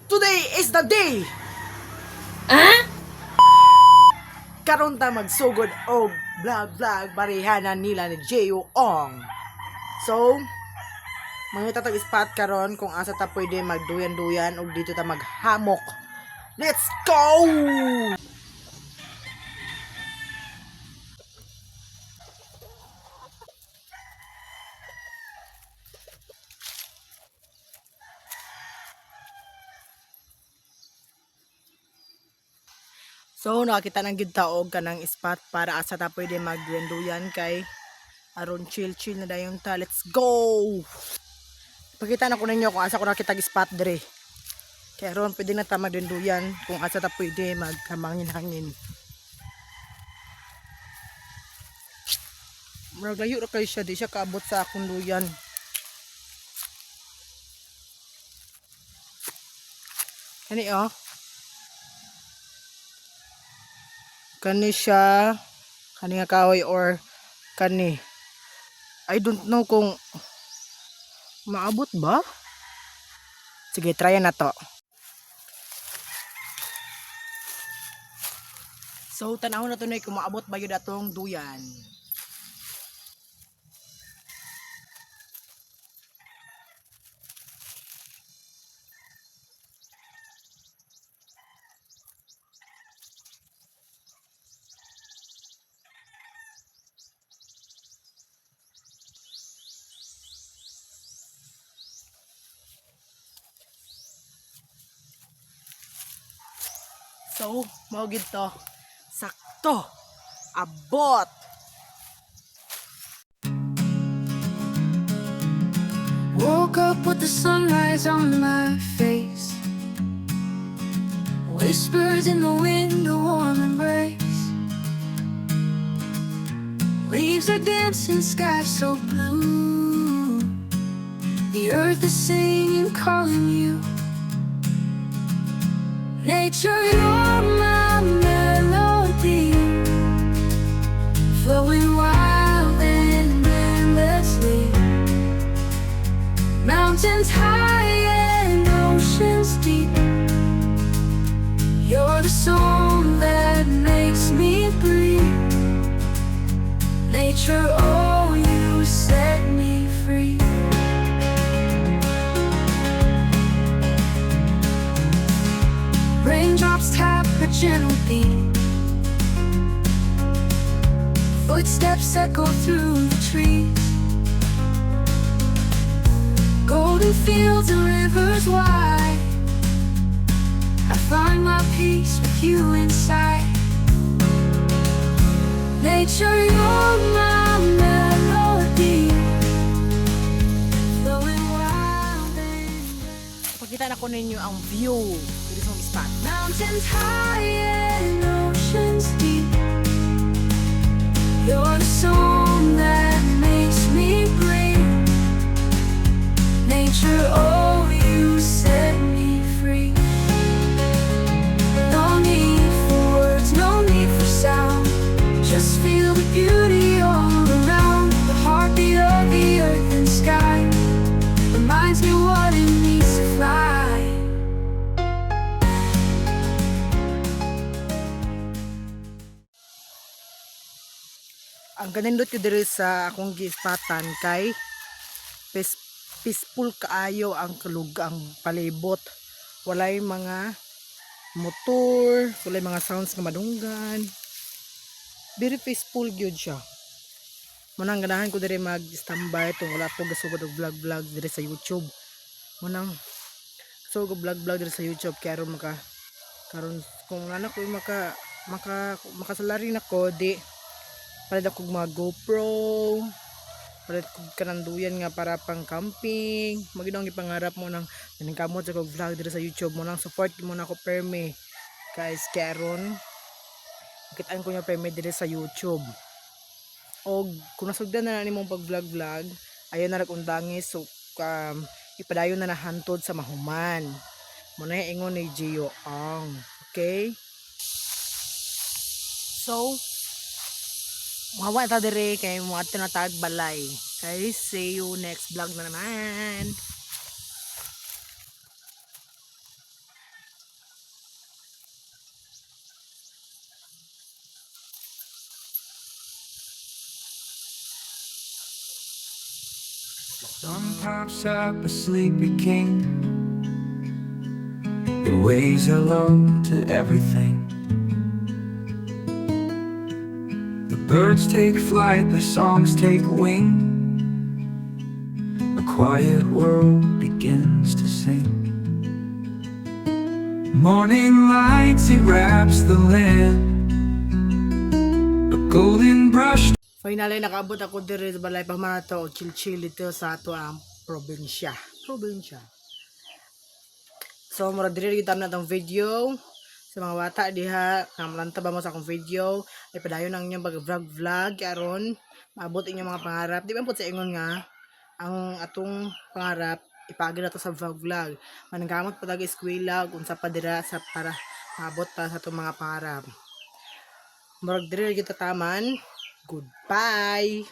Today is the day! Karon ta magsugod og vlog barihanan nila ni J.O. Ong. So, mangita tag spot karon kung asa ta pwede magduyan-duyan og dito ta maghamok. Let's go! So, nakakita ng gyud ta og kanang spot para asa ta pwede magduyan kay aron chill na dayon ta. Let's go! Pakita na ko ninyo kung asa ko nakita spot dire. Kaya aron pwede na ta magduyan kung asa ta pwede maghamangin-hangin. Maraglayo ra kayo siya, di siya kaabot sa akong duyan. Kani oh. Kani siya, kani nga kahoy or kani. I don't know kung maabot ba? Sige, try na to. So, tanahon na to na kung maabot ba yun atong duyan. So, maugid to. Sakto. Abot. Woke up with the sunrise on my face, whispers in the wind, a warm embrace. Leaves are dancing, sky so blue. The earth is singing, calling you. Nature, you're my melody, flowing wild and endlessly. Mountains high and oceans deep, you're the song that makes me breathe. Nature, oh, you set me free. Raindrops tap a gentle beat, footsteps echo through the trees. Golden fields and rivers wide, I find my peace with you inside. Nature, you're my melody, flowing wild and Pakita na ko ninyo ang view dito sa spot. mountains high and oceans deep. You're the song that makes me breathe. Nature, oh, you set me free. No need for words, no need for sound, just feel the beauty all around. The heartbeat of the earth and sky reminds me what it means to fly. Ang ganindot ko diri sa akong gispatan kay peaceful kaayo ang kalugang palibot. Walay mga motor, walay mga sounds nga madunggan. Very peaceful gyud siya. Munang ganahan ko diri mag-standby tong wala to gasugod og vlog diri sa YouTube. Munang sugod vlog diri sa YouTube kay aron karon kung anak ko makasalari na ko di palit ako mga GoPro, palit ko kananduyan nga para pang camping. Maginoong ipangarap mo nang naningkamot sa kong vlog dito sa YouTube mo nang support mo na ako perme guys karon kitaan ko niya perme dito sa YouTube. Og kung nasugdan na nimong pag vlog ayon na ragundangi so ipadayon na nahantod sa mahuman mo na ingon ni J.O. Ong. Okay, so mawa ta dire kay mo ato na tag balay. Okay, see you next vlog na naman. Sun pops up a sleepy king. It waves hello to everything. The birds take flight, the songs take wing. A quiet world begins to sing. Morning lights, it wraps the land. A golden brush. Finally, nakaabot ako diri sa balay pamanato o chill-chill dito sa ato ang probinsya. So, mura diri kita na itong video. Sa mga bata diha, namalanta ba mo sa akong video. Ay padayon ang inyong pag-vlog aron maabot inyong mga pangarap. Di ba po sa ingon nga, ang atong pangarap, ipagi na to sa vlog. Mananggamot pa tayo eskwela, kung sa padira sa para maabot pa sa atong mga pangarap. Murag diri kita taman. Goodbye!